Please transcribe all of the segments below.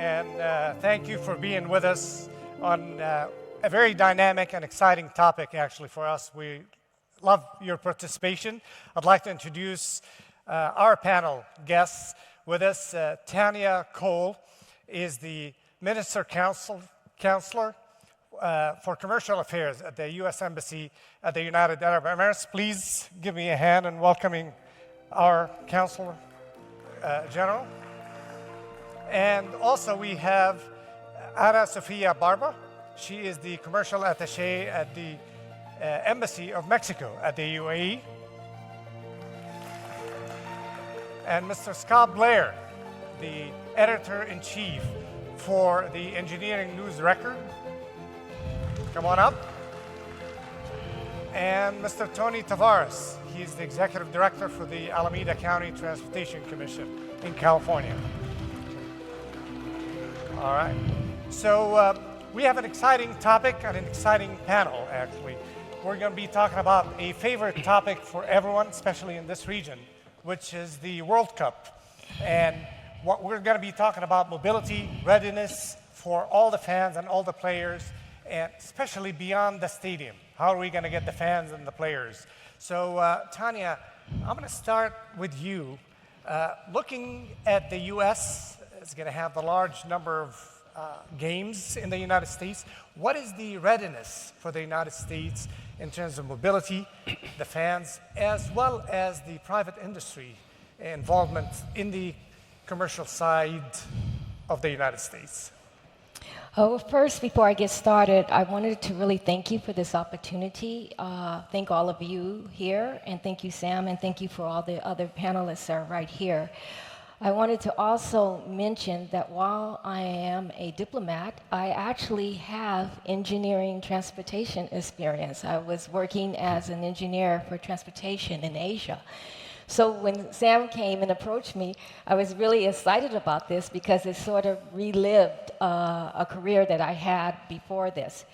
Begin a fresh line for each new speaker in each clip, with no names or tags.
and thank you for being with us on a very dynamic and exciting topic, actually, for us. We love your participation. I'd like to introduce our panel guests with us. Tanya Cole is the Minister Counselor for Commercial Affairs at the U.S. Embassy at the United Arab Emirates. Please give me a hand in welcoming our Counselor General. And also we have Sofía Barba. She is the Commercial Attaché at the Embassy of Mexico at the UAE. And Mr. Scott Blair, the Editor-in-Chief for the Engineering News Record. Come on up. And Mr. Tony Tavares, he's the Executive Director for the Alameda County Transportation Commission in California. All right. So we have an exciting topic and an exciting panel, actually. We're going to be talking about a favorite topic for everyone, especially in this region, which is the World Cup. And what we're going to be talking about mobility, readiness for all the fans and all the players, and especially beyond the stadium. How are we going to get the fans and the players? So, Tanya, I'm going to start with you. Looking at the U.S., it's going to have the large number of games in the United States. What is the readiness for the United States in terms of mobility, the fans, as well as the private industry involvement in the commercial side of the United States?
Oh, first, before I get started, I wanted to really thank you for this opportunity. Thank all of you here, and thank you, Sam, and thank you for all the other panelists that are right here. I wanted to also mention that while I am a diplomat, I actually have engineering transportation experience. I was working as an engineer for transportation in Asia. So when Sam came and approached me, I was really excited about this because it sort of relived a career that I had before this.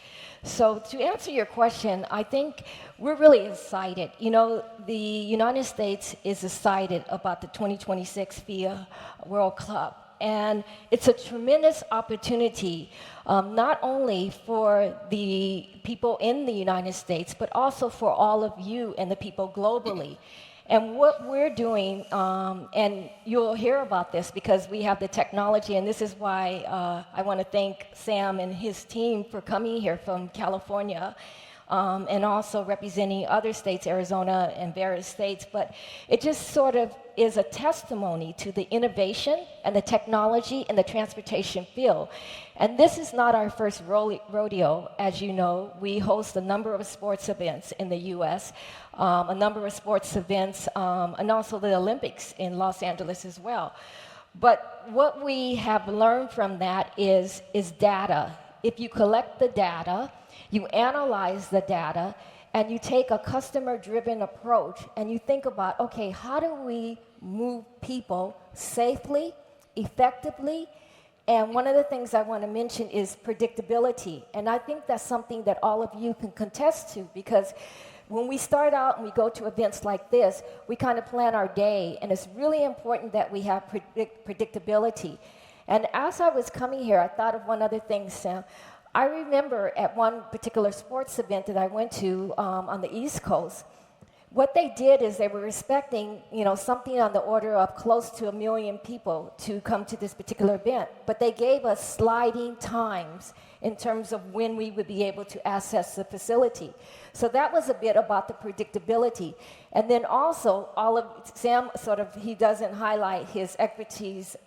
So to answer your question, I think we're really excited. You know, the United States is excited about the 2026 FIA World Cup. And it's a tremendous opportunity, not only for the people in the United States, but also for all of you and the people globally. And what we're doing, and you'll hear about this because we have the technology, and this is why I want to thank Sam and his team for coming here from California, and also representing other states, Arizona and various states. But it just sort of is a testimony to the innovation and the technology in the transportation field. And this is not our first rodeo. As you know, we host a number of sports events in the U.S., a number of sports events, and also the Olympics in Los Angeles as well. But what we have learned from that is data. If you collect the data, you analyze the data, and you take a customer-driven approach, and you think about, okay, how do we move people safely, effectively? And one of the things I want to mention is predictability. And I think that's something that all of you can contest to, because when we start out and we go to events like this, we kind of plan our day, and it's really important that we have predictability. And as I was coming here, I thought of one other thing, Sam. I remember at one particular sports event that I went to on the East Coast, what they did is they were expecting, you know, something on the order of close to 1 million people to come to this particular event. But they gave us sliding times in terms of when we would be able to access the facility. So that was a bit about the predictability. And then also, all of Sam he doesn't highlight his expertise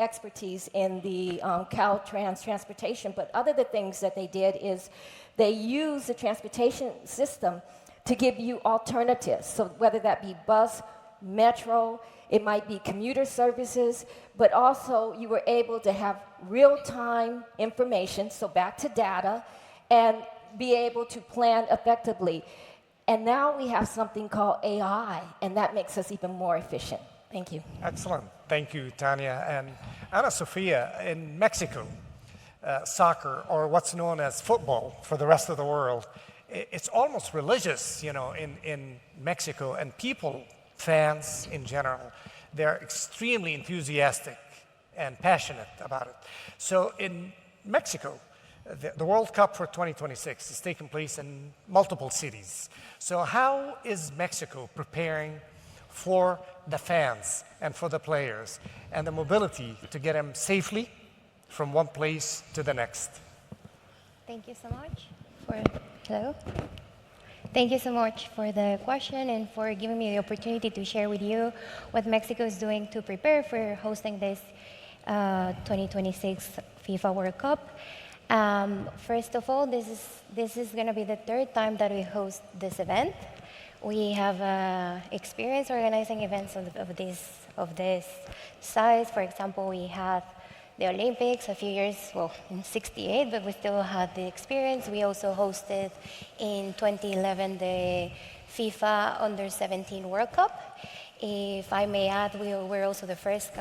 in the Caltrans transportation, but other the things that they did is they used the transportation system to give you alternatives. So whether that be bus, metro, it might be commuter services, but also you were able to have real-time information, so back to data, and be able to plan effectively. And now we have something called AI, and that makes us even more efficient. Thank you.
Excellent. Thank you, Tanya. And Sofía, in Mexico, soccer, or what's known as football for the rest of the world, it's almost religious, you know, in Mexico, and people, fans in general, they're extremely enthusiastic and passionate about it. So in Mexico, the World Cup for 2026 is taking place in multiple cities. So how is Mexico preparing for the fans and for the players and the mobility to get them safely from one place to the next?
Thank you so much hello. Thank you so much for the question and for giving me the opportunity to share with you what Mexico is doing to prepare for hosting this 2026 FIFA World Cup. First of all, this is going to be the third time that we host this event. We have experience organizing events of this size. For example, we had the Olympics a few years, well, in '68, but we still had the experience. We also hosted in 2011 the FIFA Under-17 World Cup. If I may add, we were also the first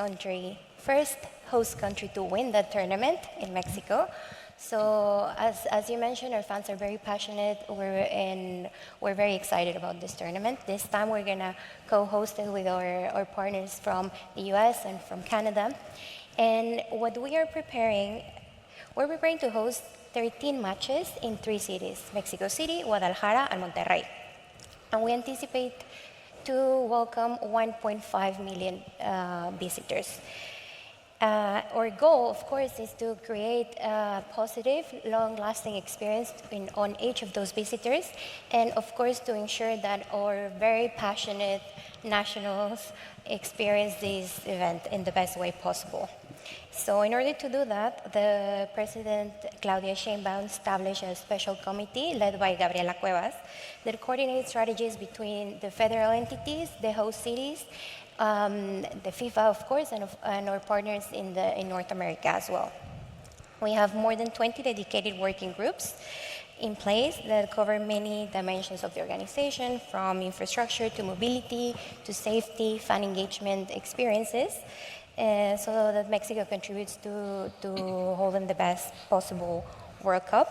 host country to win that tournament in Mexico. So as you mentioned, our fans are very passionate. We're very excited about this tournament. This time we're gonna co-host it with our partners from the US and from Canada. And what we're preparing to host 13 matches in 3 cities, Mexico City, Guadalajara, and Monterrey. And we anticipate to welcome 1.5 million visitors. Our goal, of course, is to create a positive, long-lasting experience on each of those visitors, and of course to ensure that our very passionate nationals experience this event in the best way possible. So in order to do that, the President, Claudia Sheinbaum, established a special committee led by Gabriela Cuevas that coordinates strategies between the federal entities, the host cities, the FIFA, of course, and our partners in North America as well. We have more than 20 dedicated working groups in place that cover many dimensions of the organization, from infrastructure to mobility to safety, fan engagement experiences, so that Mexico contributes to holding the best possible World Cup.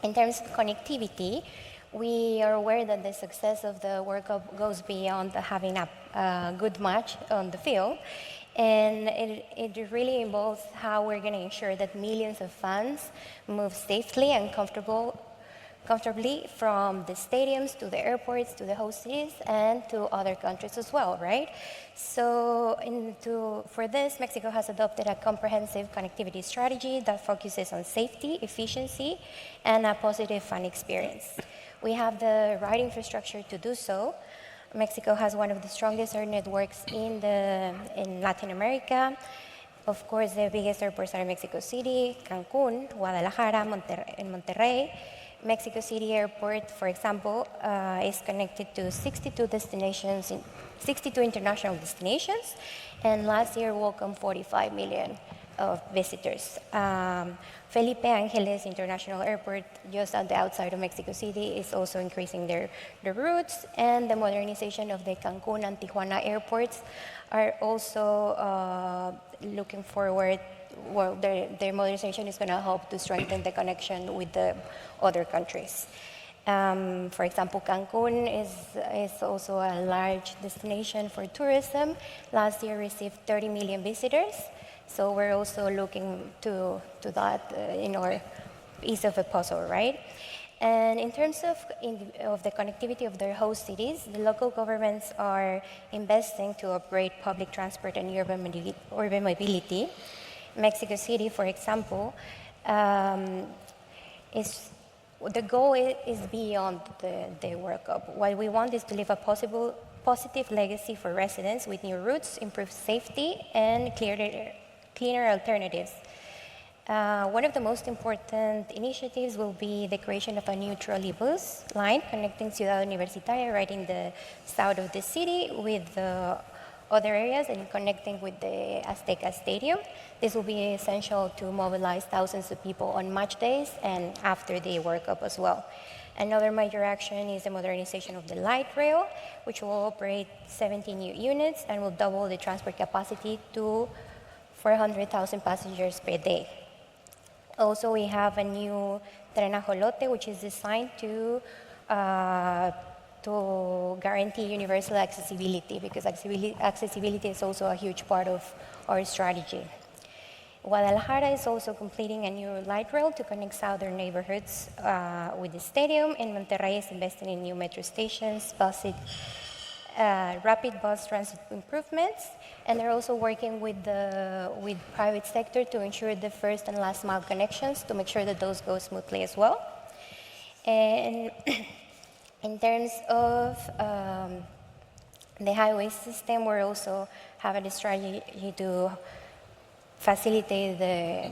In terms of connectivity, we are aware that the success of the World Cup goes beyond having a good match on the field, and it really involves how we're going to ensure that millions of fans move safely and comfortably from the stadiums to the airports to the host cities and to other countries as well, right? So for this, Mexico has adopted a comprehensive connectivity strategy that focuses on safety, efficiency, and a positive fan experience. We have the right infrastructure to do so. Mexico has one of the strongest air networks in Latin America. Of course, the biggest airports are Mexico City, Cancun, Guadalajara, and Monterrey. Mexico City Airport, for example, is connected to 62 international destinations, and last year welcomed 45 million of visitors. Felipe Ángeles International Airport, just at the outside of Mexico City, is also increasing their routes, and the modernization of the Cancun and Tijuana airports are also looking forward. Well, their modernization is going to help to strengthen the connection with the other countries. For example, Cancun is also a large destination for tourism. Last year received 30 million visitors. So we're also looking to that in our piece of the puzzle, right? And in terms of the connectivity of their host cities, the local governments are investing to upgrade public transport and urban mobility. Mexico City, for example, the goal is beyond the World Cup. What we want is to leave a positive legacy for residents with new routes, improved safety, and cleaner alternatives. One of the most important initiatives will be the creation of a new trolleybus line connecting Ciudad Universitaria right in the south of the city with the other areas and connecting with the Azteca Stadium. This will be essential to mobilize thousands of people on match days and after the World Cup as well. Another major action is the modernization of the light rail, which will operate 17 new units and will double the transport capacity to 400,000 passengers per day. Also, we have a new tren ajolote, which is designed to to guarantee universal accessibility, because accessibility is also a huge part of our strategy. Guadalajara is also completing a new light rail to connect southern neighborhoods with the stadium, and Monterrey is investing in new metro stations, rapid bus transit improvements, and they're also working with private sector to ensure the first and last mile connections to make sure that those go smoothly as well. And in terms of the highway system, we're also having a strategy to facilitate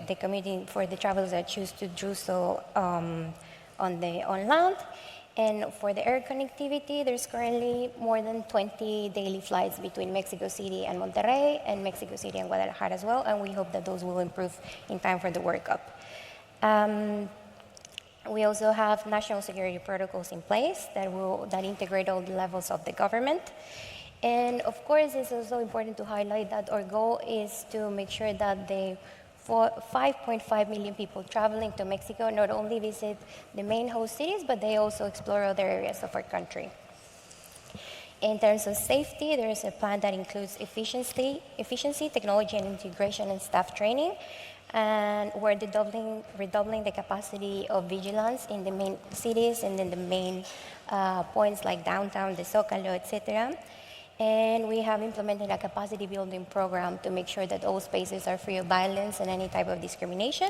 the commuting for the travelers that choose to do so on land. And for the air connectivity, there's currently more than 20 daily flights between Mexico City and Monterrey, and Mexico City and Guadalajara as well, and we hope that those will improve in time for the World Cup. We also have national security protocols in place that integrate all the levels of the government. And of course, it's also important to highlight that our goal is to make sure that the 5.5 million people traveling to Mexico not only visit the main host cities, but they also explore other areas of our country. In terms of safety, there is a plan that includes efficiency, technology and integration, and staff training. And we're redoubling the capacity of vigilance in the main cities and in the main points like downtown, the Zócalo, etc. And we have implemented a capacity building program to make sure that all spaces are free of violence and any type of discrimination.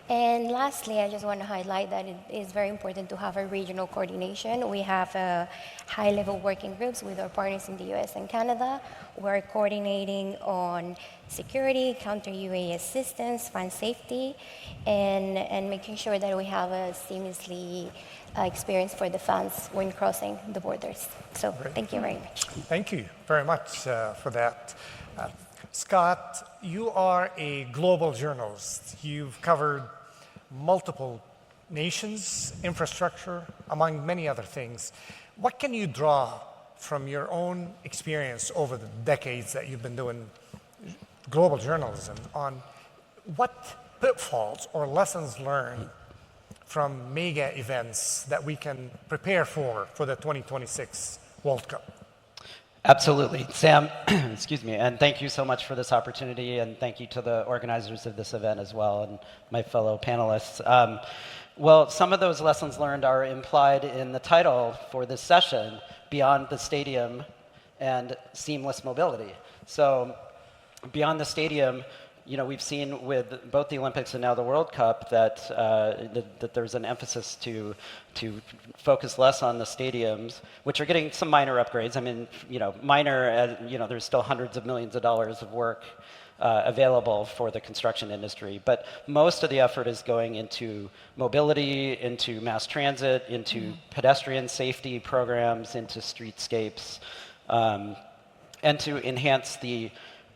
And lastly, I just want to highlight that it is very important to have a regional coordination. We have high-level working groups with our partners in the US and Canada. We're coordinating on security, counter-UAE assistance, fund safety, and making sure that we have a seamlessly experience for the fans when crossing the borders. So thank you very much.
Thank you very much for that. Scott, you are a global journalist. You've covered multiple nations, infrastructure, among many other things. What can you draw from your own experience over the decades that you've been doing global journalism on what pitfalls or lessons learned from mega events that we can prepare for the 2026 World Cup?
Absolutely. Sam, excuse me, and thank you so much for this opportunity, and thank you to the organizers of this event as well, and my fellow panelists. Well, some of those lessons learned are implied in the title for this session, Beyond the Stadium and Seamless Mobility. So, beyond the stadium, you know, we've seen with both the Olympics and now the World Cup that that there's an emphasis to focus less on the stadiums, which are getting some minor upgrades. I mean, you know, minor. You know, there's still hundreds of millions of dollars of work available for the construction industry, but most of the effort is going into mobility, into mass transit, into pedestrian safety programs, into streetscapes, and to enhance the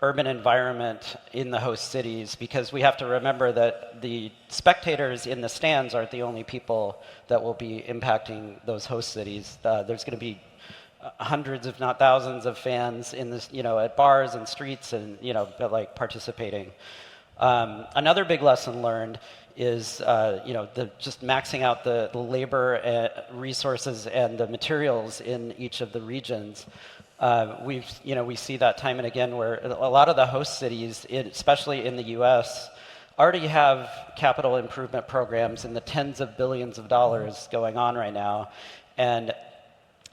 urban environment in the host cities, because we have to remember that the spectators in the stands aren't the only people that will be impacting those host cities. There's going to be hundreds, if not thousands, of fans in this, you know, at bars and streets, and you know, like participating. Another big lesson learned is you know, just maxing out the labor resources and the materials in each of the regions. We see that time and again where a lot of the host cities, especially in the US, already have capital improvement programs in the tens of billions of dollars going on right now. And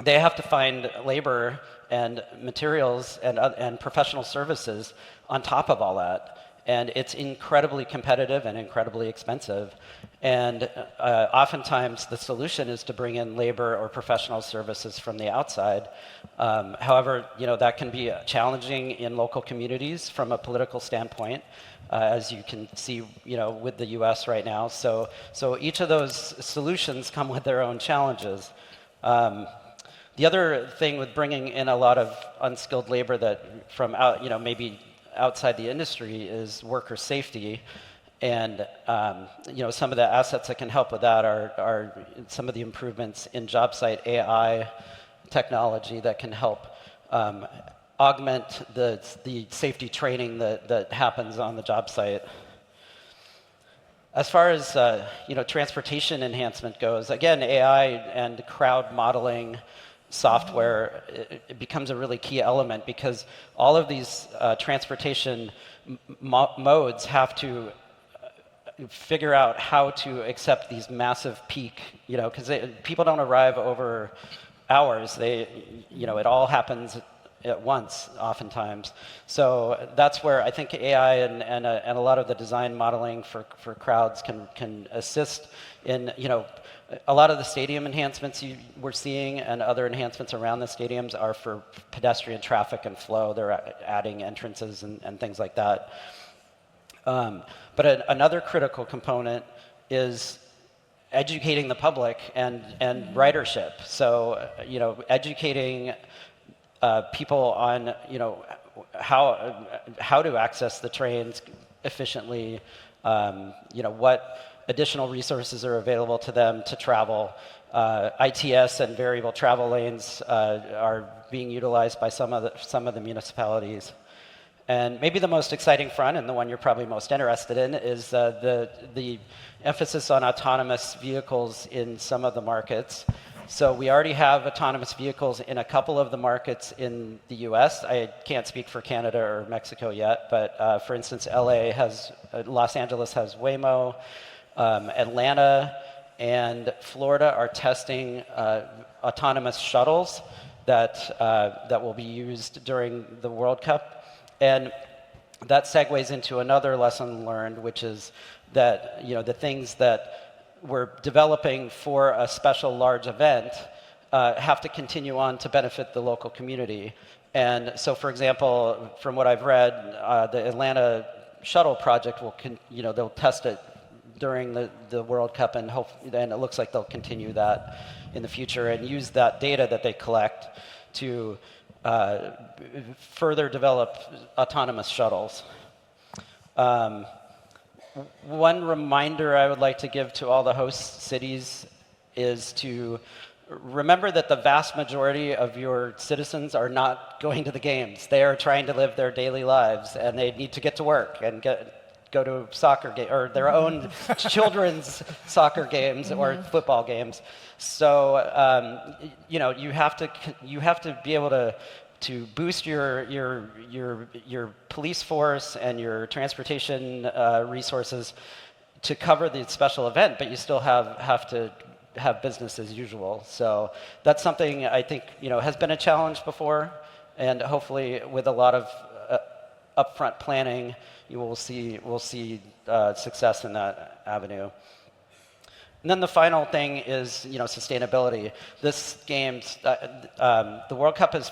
they have to find labor and materials and professional services on top of all that. And it's incredibly competitive and incredibly expensive. And oftentimes the solution is to bring in labor or professional services from the outside. However, you know, that can be challenging in local communities from a political standpoint, as you can see, you know, with the US right now. So each of those solutions come with their own challenges. The other thing with bringing in a lot of unskilled labor that from out, you know, maybe outside the industry is worker safety. And you know, some of the assets that can help with that are some of the improvements in job site AI technology that can help augment the safety training that happens on the job site. As far as you know, transportation enhancement goes, again, AI and crowd modeling software, it becomes a really key element because all of these transportation modes have to figure out how to accept these massive peak, because people don't arrive over hours. It all happens at once, oftentimes. So that's where I think AI and a lot of the design modeling for crowds can assist in, a lot of the stadium enhancements we're seeing and other enhancements around the stadiums are for pedestrian traffic and flow. They're adding entrances and things like that. But another critical component is educating the public and ridership. So, educating people on, how to access the trains efficiently, what additional resources are available to them to travel. ITS and variable travel lanes are being utilized by some of the municipalities. And maybe the most exciting front, and the one you're probably most interested in, is the emphasis on autonomous vehicles in some of the markets. So we already have autonomous vehicles in a couple of the markets in the US. I can't speak for Canada or Mexico yet, but for instance, Los Angeles has Waymo, Atlanta and Florida are testing autonomous shuttles that will be used during the World Cup. And that segues into another lesson learned, which is that the things that we're developing for a special large event have to continue on to benefit the local community. And so, for example, from what I've read, the Atlanta shuttle project they'll test it during the World Cup, and it looks like they'll continue that in the future and use that data that they collect to further develop autonomous shuttles. One reminder I would like to give to all the host cities is to remember that the vast majority of your citizens are not going to the games. They are trying to live their daily lives, and they need to get to work and go to soccer game or their own children's soccer games or football games. So you have to be able to boost your police force and your transportation resources to cover the special event, but you still have to have business as usual. So that's something I think has been a challenge before, and hopefully with a lot of upfront planning, we'll see success in that avenue. And then the final thing is, sustainability. This game's, the World Cup has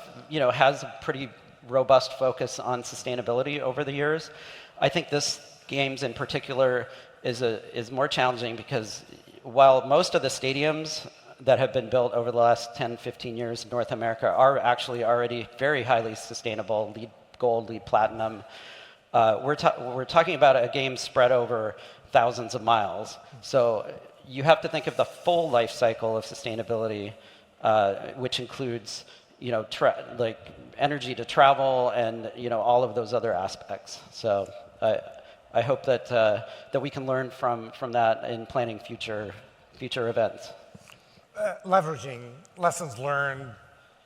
a pretty robust focus on sustainability over the years. I think this games in particular is more challenging because while most of the stadiums that have been built over the last 10, 15 years in North America are actually already very highly sustainable, LEED Gold, LEED Platinum, we're talking about a game spread over thousands of miles. So you have to think of the full life cycle of sustainability, which includes, like energy to travel and all of those other aspects. So I hope that we can learn from that in planning future events.
Leveraging lessons learned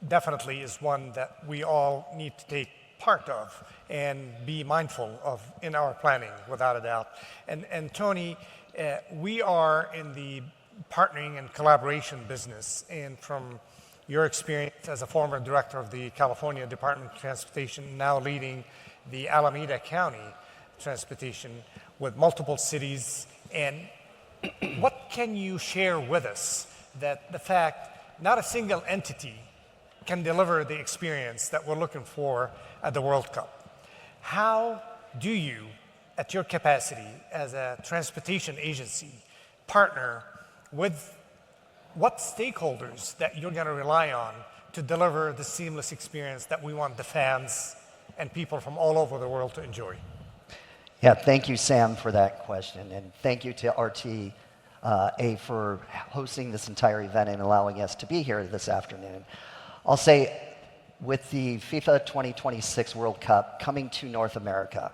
definitely is one that we all need to take part of and be mindful of in our planning, without a doubt. And Tony, we are in the partnering and collaboration business, and from your experience as a former director of the California Department of Transportation, now leading the Alameda County Transportation with multiple cities, and what can you share with us that the fact not a single entity can deliver the experience that we're looking for at the World Cup? How do you, at your capacity as a transportation agency, partner with what stakeholders that you're going to rely on to deliver the seamless experience that we want the fans and people from all over the world to enjoy?
Yeah, thank you, Sam, for that question. And thank you to RTA for hosting this entire event and allowing us to be here this afternoon. I'll say, with the FIFA 2026 World Cup coming to North America,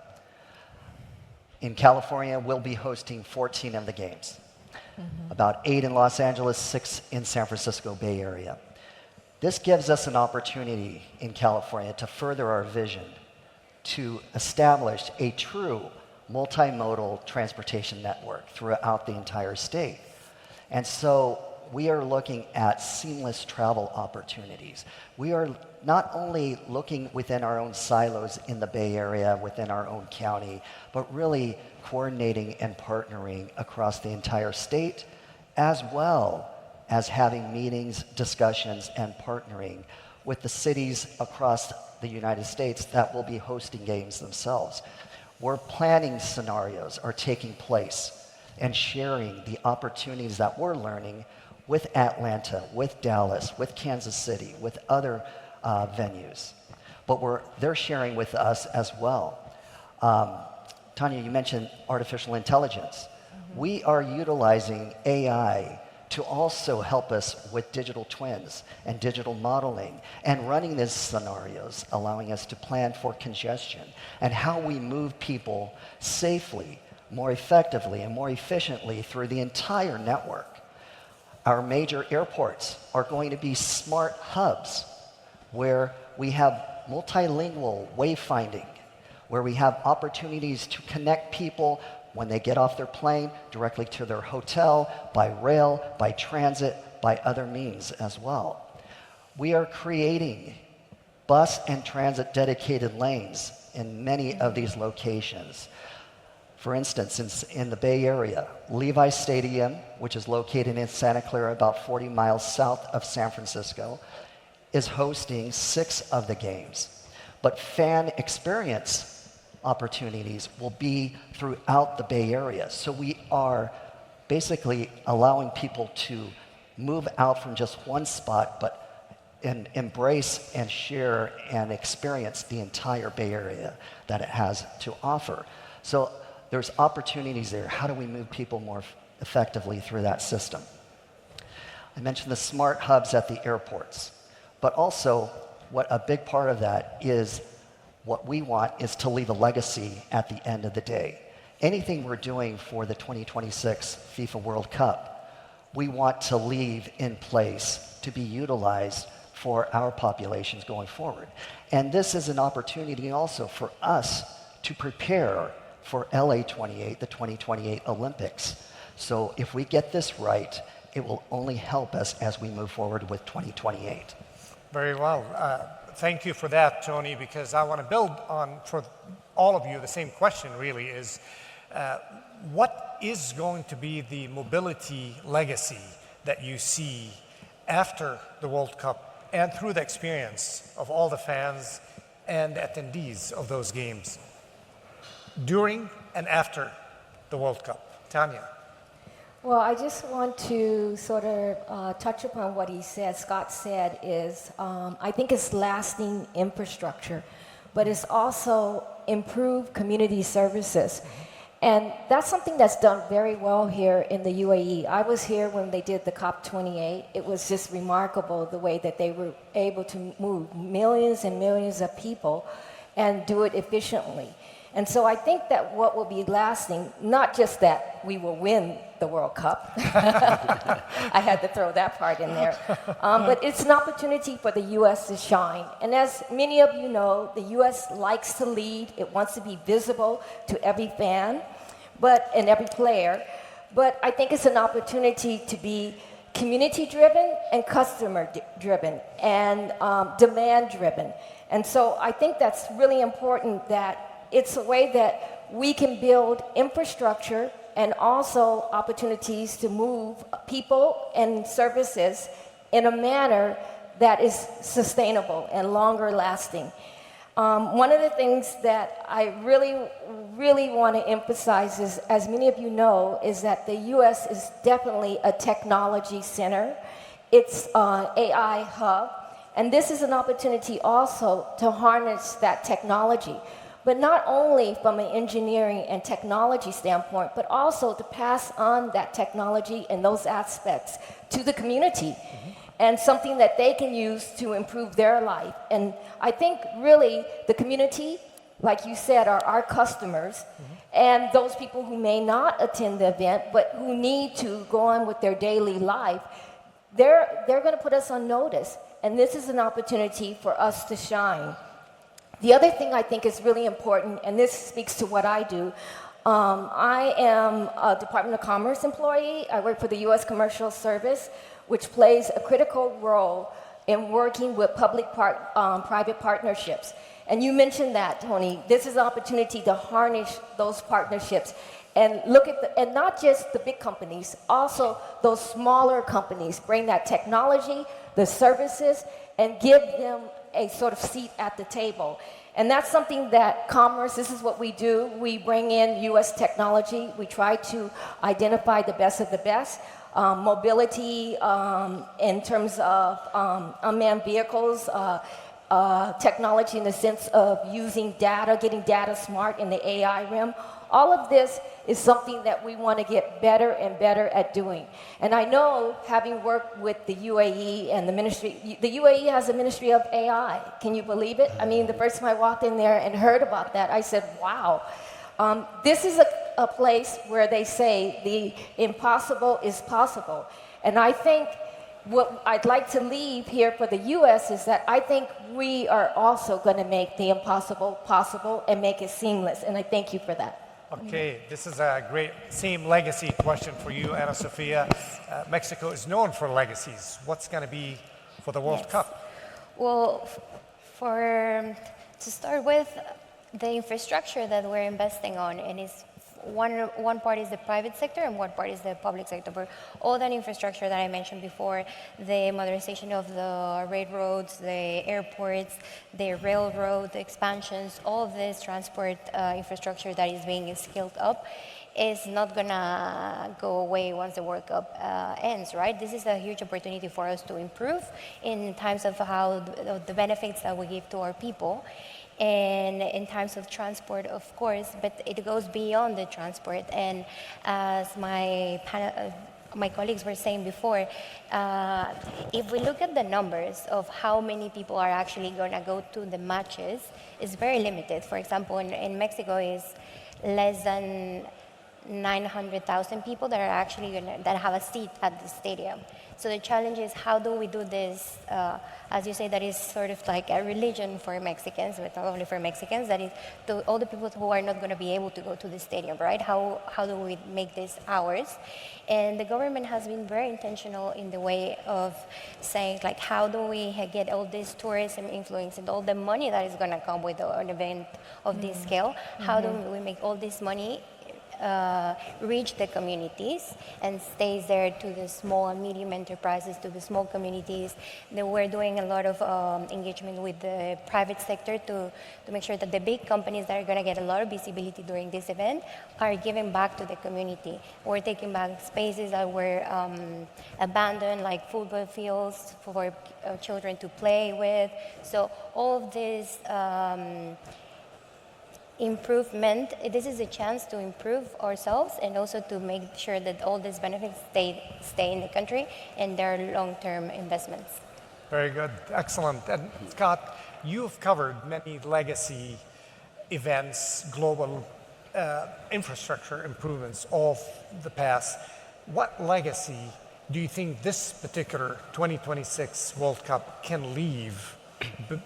in California, we'll be hosting 14 of the games. About 8 in Los Angeles, 6 in San Francisco Bay Area. This gives us an opportunity in California to further our vision to establish a true multimodal transportation network throughout the entire state. And so we are looking at seamless travel opportunities. We are not only looking within our own silos in the Bay Area, within our own county, but really coordinating and partnering across the entire state, as well as having meetings, discussions, and partnering with the cities across the United States that will be hosting games themselves, where planning scenarios are taking place and sharing the opportunities that we're learning with Atlanta, with Dallas, with Kansas City, with other venues. But they're sharing with us as well. Tanya, you mentioned artificial intelligence. We are utilizing AI to also help us with digital twins and digital modeling and running these scenarios, allowing us to plan for congestion and how we move people safely, more effectively, and more efficiently through the entire network. Our major airports are going to be smart hubs where we have multilingual wayfinding, where we have opportunities to connect people when they get off their plane directly to their hotel, by rail, by transit, by other means as well. We are creating bus and transit dedicated lanes in many of these locations. For instance, in the Bay Area, Levi Stadium, which is located in Santa Clara, about 40 miles south of San Francisco, is hosting 6 of the games. But fan experience opportunities will be throughout the Bay Area. So we are basically allowing people to move out from just one spot, but embrace and share and experience the entire Bay Area that it has to offer. So there's opportunities there. How do we move people more effectively through that system? I mentioned the smart hubs at the airports, but also what a big part of that is what we want is to leave a legacy at the end of the day. Anything we're doing for the 2026 FIFA World Cup, we want to leave in place to be utilized for our populations going forward. And this is an opportunity also for us to prepare for LA 28, the 2028 Olympics. So if we get this right, it will only help us as we move forward with 2028.
Very well. Thank you for that, Tony, because I want to build on, for all of you, the same question really is, what is going to be the mobility legacy that you see after the World Cup and through the experience of all the fans and attendees of those games during and after the World Cup? Tanya.
Well, I just want to sort of touch upon what he said, Scott said, is I think it's lasting infrastructure, but it's also improved community services. And that's something that's done very well here in the UAE. I was here when they did the COP28. It was just remarkable the way that they were able to move millions and millions of people and do it efficiently. And so I think that what will be lasting, not just that we will win the World Cup, I had to throw that part in there, but it's an opportunity for the U.S. to shine. And as many of you know, the U.S. likes to lead. It wants to be visible to every fan and every player. But I think it's an opportunity to be community-driven and customer-driven and demand-driven. And so I think that's really important, that it's a way that we can build infrastructure and also opportunities to move people and services in a manner that is sustainable and longer lasting. One of the things that I really, really want to emphasize is, as many of you know, is that the U.S. is definitely a technology center. It's an AI hub, and this is an opportunity also to harness that technology. But not only from an engineering and technology standpoint, but also to pass on that technology and those aspects to the community, and something that they can use to improve their life. And I think really the community, like you said, are our customers, and those people who may not attend the event, but who need to go on with their daily life, they're going to put us on notice. and this is an opportunity for us to shine. The other thing I think is really important, and this speaks to what I do, I am a Department of Commerce employee. I work for the U.S. Commercial Service, which plays a critical role in working with public-private partnerships. And you mentioned that, Tony. This is an opportunity to harness those partnerships and look at and not just the big companies, also those smaller companies, bring that technology, the services, and give them a sort of seat at the table. And that's something that commerce, this is what we do. We bring in U.S. technology. We try to identify the best of the best. Mobility in terms of unmanned vehicles, technology in the sense of using data, getting data smart in the AI realm. All of this is something that we want to get better and better at doing. And I know, having worked with the UAE and the ministry, the UAE has a ministry of AI. Can you believe it? I mean, the first time I walked in there and heard about that, I said, wow. This is a place where they say the impossible is possible. And I think what I'd like to leave here for the U.S. is that I think we are also going to make the impossible possible and make it seamless. And I thank you for that.
Okay, this is a great same legacy question for you, Ana Sofia. Mexico is known for legacies. What's going to be for the World Cup?
Well, to start with, the infrastructure that we're investing on, and is one part is the private sector and one part is the public sector. But all that infrastructure that I mentioned before, the modernization of the railroads, the airports, the railroad expansions, all of this transport infrastructure that is being scaled up is not gonna go away once the World Cup ends, right? This is a huge opportunity for us to improve in times of how the benefits that we give to our people. And in terms of transport, of course, but it goes beyond the transport. And as my colleagues were saying before, if we look at the numbers of how many people are actually going to go to the matches, it's very limited. For example, in Mexico, is less than 900,000 people that are actually that have a seat at the stadium. So the challenge is, how do we do this? As you say, that is sort of like a religion for Mexicans, but not only for Mexicans, that is to all the people who are not going to be able to go to the stadium, right? How do we make this ours? And the government has been very intentional in the way of saying, like, how do we get all this tourism influence and all the money that is going to come with an event of this scale? How do we make all this money reach the communities and stays there to the small and medium enterprises, to the small communities? We're doing a lot of engagement with the private sector to make sure that the big companies that are going to get a lot of visibility during this event are giving back to the community. We're taking back spaces that were abandoned, like football fields for children to play with. So all of this improvement, this is a chance to improve ourselves and also to make sure that all these benefits stay in the country and they're long-term investments.
Very good, excellent. And Scott, you've covered many legacy events, global infrastructure improvements of the past. What legacy do you think this particular 2026 World Cup can leave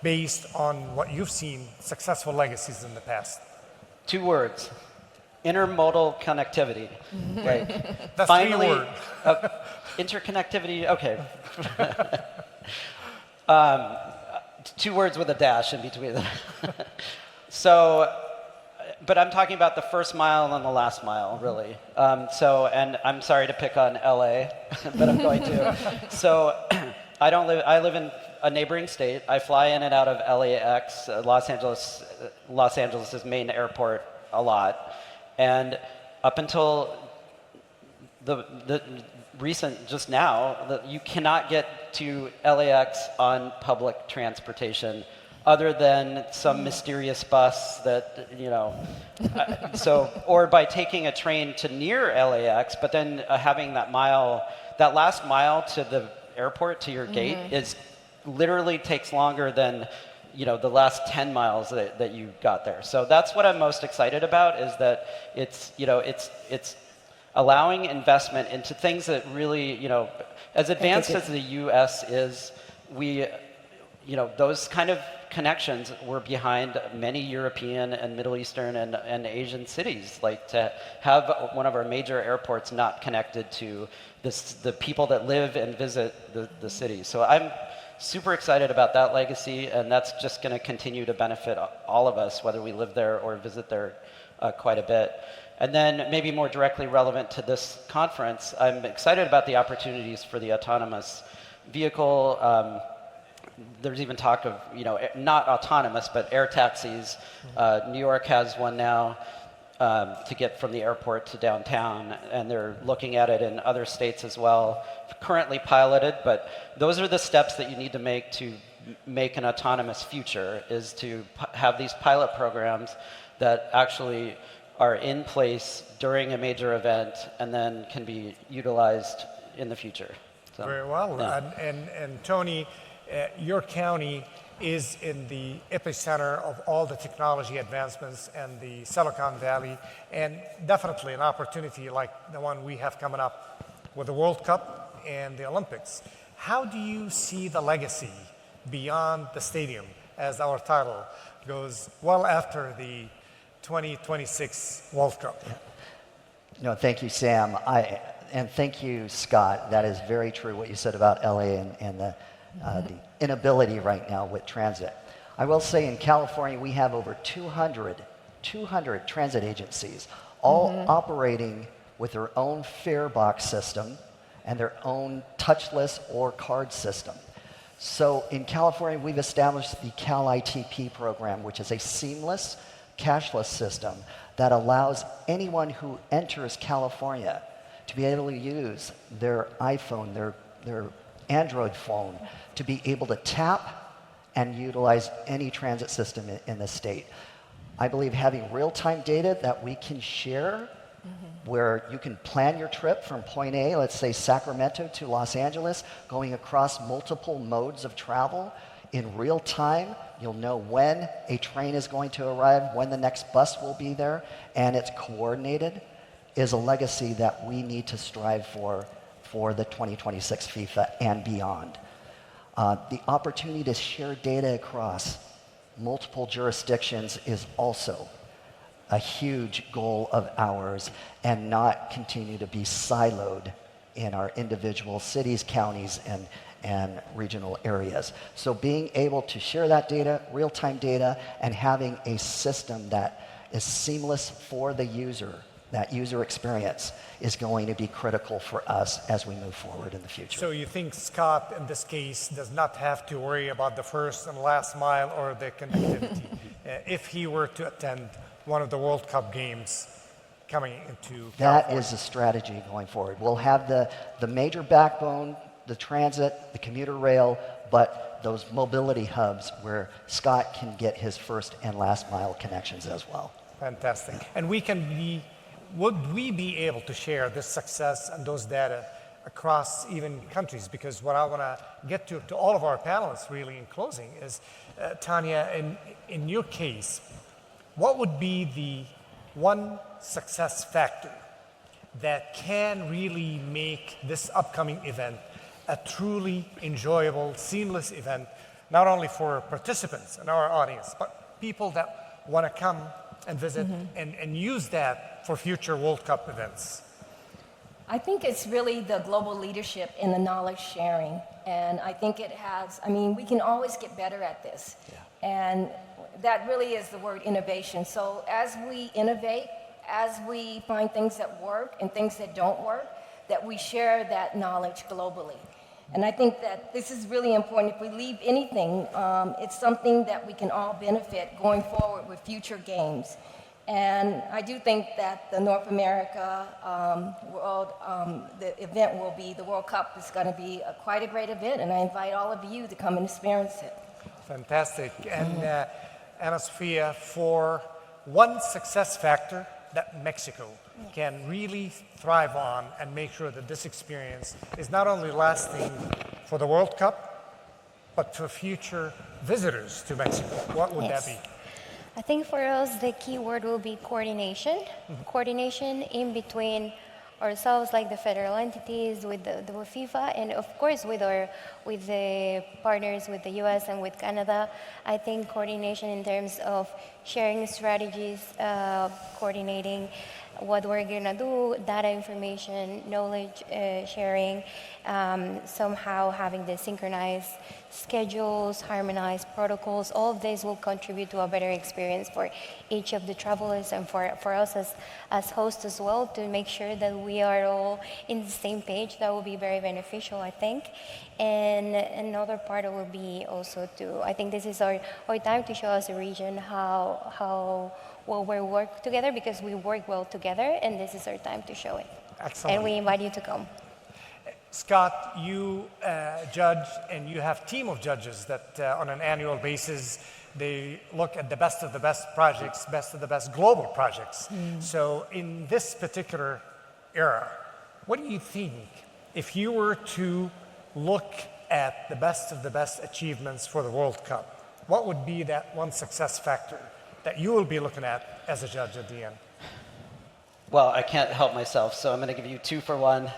based on what you've seen, successful legacies in the past?
2 words: intermodal connectivity. Right.
That's
Finally,
3 words.
Interconnectivity. Okay. 2 words with a dash in between them. So, but I'm talking about the first mile and the last mile, really. And I'm sorry to pick on LA, but I'm going to. So, I live in a neighboring state. I fly in and out of LAX, Los Angeles' main airport, a lot. And up until the recent, just now, you cannot get to LAX on public transportation other than some mysterious bus that, or by taking a train to near LAX, but then having that last mile to the airport, to your gate, literally takes longer than the last 10 miles that you got there. So that's what I'm most excited about, is that it's allowing investment into things that really, as advanced as the U.S. is we, those kind of connections were behind many European and Middle Eastern and Asian cities. Like to have one of our major airports not connected to the people that live and visit the city. So I'm super excited about that legacy, and that's just going to continue to benefit all of us, whether we live there or visit there quite a bit. And then maybe more directly relevant to this conference, I'm excited about the opportunities for the autonomous vehicle. There's even talk of, not autonomous, but air taxis. New York has one now to get from the airport to downtown, and they're looking at it in other states as well. Currently piloted, but those are the steps that you need to make an autonomous future, is to have these pilot programs that actually are in place during a major event and then can be utilized in the future. So,
very well.
Yeah.
And Tony, your county is in the epicenter of all the technology advancements and the Silicon Valley, and definitely an opportunity like the one we have coming up with the World Cup and the Olympics. How do you see the legacy beyond the stadium, as our title goes, well after the 2026 World Cup?
No, thank you, Sam. And thank you, Scott. That is very true what you said about LA and the inability right now with transit. I will say in California, we have over 200 transit agencies, all operating with their own fare box system and their own touchless or card system. So in California, we've established the Cal ITP program, which is a seamless, cashless system that allows anyone who enters California to be able to use their iPhone, their Android phone, to be able to tap and utilize any transit system in the state. I believe having real-time data that we can share, where you can plan your trip from point A, let's say Sacramento to Los Angeles, going across multiple modes of travel in real time. You'll know when a train is going to arrive, when the next bus will be there, and it's coordinated, is a legacy that we need to strive for the 2026 FIFA and beyond. The opportunity to share data across multiple jurisdictions is also a huge goal of ours, and not continue to be siloed in our individual cities, counties, and regional areas. So being able to share that data, real-time data, and having a system that is seamless for the user, that user experience, is going to be critical for us as we move forward in the future.
So you think Scott, in this case, does not have to worry about the first and last mile or the connectivity if he were to attend one of the World Cup games coming into
That
California?
is a strategy going forward. We'll have the major backbone, the transit, the commuter rail, but those mobility hubs where Scott can get his first and last mile connections as well.
Fantastic. And would we be able to share this success and those data across even countries? Because what I want to get to all of our panelists really in closing is, Tanya, in your case, what would be the one success factor that can really make this upcoming event a truly enjoyable, seamless event, not only for participants in our audience, but people that want to come and visit and use that for future World Cup events?
I think it's really the global leadership and the knowledge sharing. And I think we can always get better at this.
Yeah.
And that really is the word innovation. So as we innovate, as we find things that work and things that don't work, that we share that knowledge globally. And I think that this is really important. If we leave anything, it's something that we can all benefit going forward with future games. And I do think that the North America the event will be, the World Cup is going to be quite a great event, and I invite all of you to come and experience it.
Fantastic. And Anna Sofía, for one success factor that Mexico can really thrive on and make sure that this experience is not only lasting for the World Cup, but for future visitors to Mexico, what would that be?
I think for us, the key word will be coordination. Coordination in between ourselves, like the federal entities, with the with FIFA, and of course with the partners, with the U.S. and with Canada. I think coordination in terms of sharing strategies, coordinating what we're gonna do, data information, knowledge sharing, somehow having the synchronized schedules, harmonized protocols, all of this will contribute to a better experience for each of the travelers and for us as hosts as well, to make sure that we are all in the same page. That will be very beneficial, I think. And another part will be also I think this is our time to show as a region how well we work together, because we work well together, and this is our time to show it.
Excellent.
And we invite you to come.
Scott, you judge, and you have a team of judges that on an annual basis, they look at the best of the best projects, best of the best global projects. So in this particular era, what do you think, if you were to look at the best of the best achievements for the World Cup, what would be that one success factor that you will be looking at as a judge at the end?
Well, I can't help myself, so I'm going to give you 2 for 1.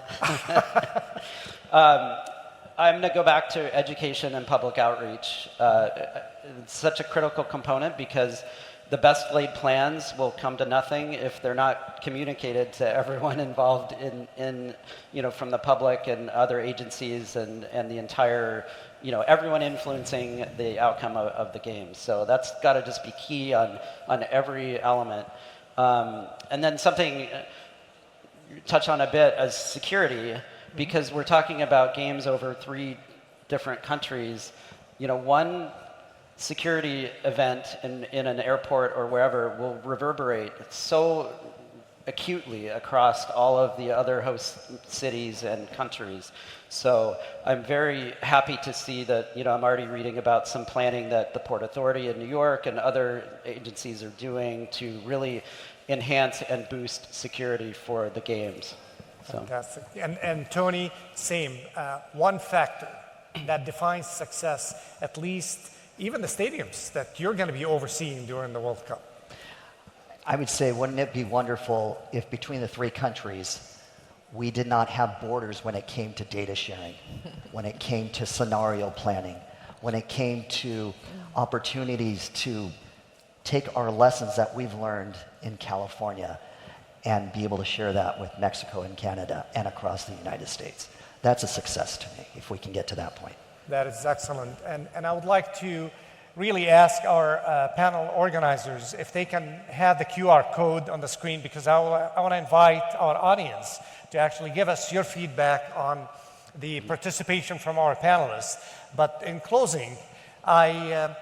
I'm going to go back to education and public outreach. It's such a critical component, because the best laid plans will come to nothing if they're not communicated to everyone involved in from the public and other agencies and the entire, everyone influencing the outcome of the game. So that's got to just be key on every element. And then something you touch on a bit as security, because we're talking about games over 3 different countries. One security event in an airport or wherever will reverberate so acutely across all of the other host cities and countries. So I'm very happy to see that, I'm already reading about some planning that the Port Authority in New York and other agencies are doing to really enhance and boost security for the games. So.
Fantastic. And Tony, same. One factor that defines success, at least even the stadiums that you're going to be overseeing during the World Cup.
I would say, wouldn't it be wonderful if between the 3 countries, we did not have borders when it came to data sharing, when it came to scenario planning, when it came to opportunities to take our lessons that we've learned in California and be able to share that with Mexico and Canada and across the United States. That's a success to me, if we can get to that point.
That is excellent. And I would like to really ask our panel organizers if they can have the QR code on the screen, because I want to invite our audience to actually give us your feedback on the participation from our panelists. But in closing, I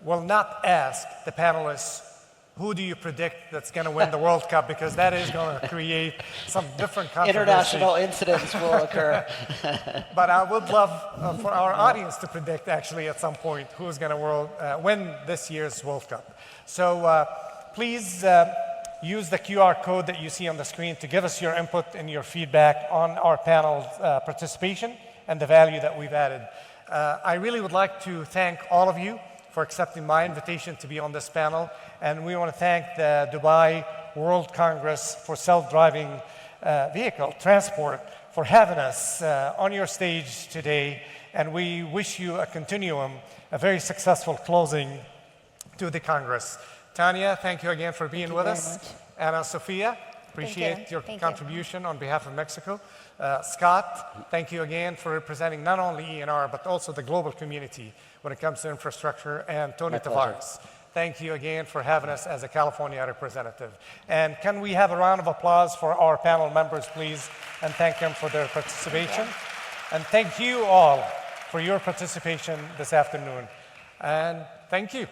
will not ask the panelists, who do you predict that's going to win the World Cup? Because that is going to create some different controversy.
International incidents will occur.
But I would love for our audience to predict, actually, at some point, who's going to win this year's World Cup. So please use the QR code that you see on the screen to give us your input and your feedback on our panel's participation and the value that we've added. I really would like to thank all of you for accepting my invitation to be on this panel. And we want to thank the Dubai World Congress for Self-Driving Vehicle Transport for having us on your stage today. And we wish you a very successful closing to the Congress. Tanya, thank you again for being with us. And Sofía, appreciate your contribution on behalf of Mexico. Scott, thank you again for representing not only ENR, but also the global community when it comes to infrastructure. And Tony Tavares, thank you again for having us as a California representative. And can we have a round of applause for our panel members, please, and thank them for their participation. And thank you all for your participation this afternoon. And thank you.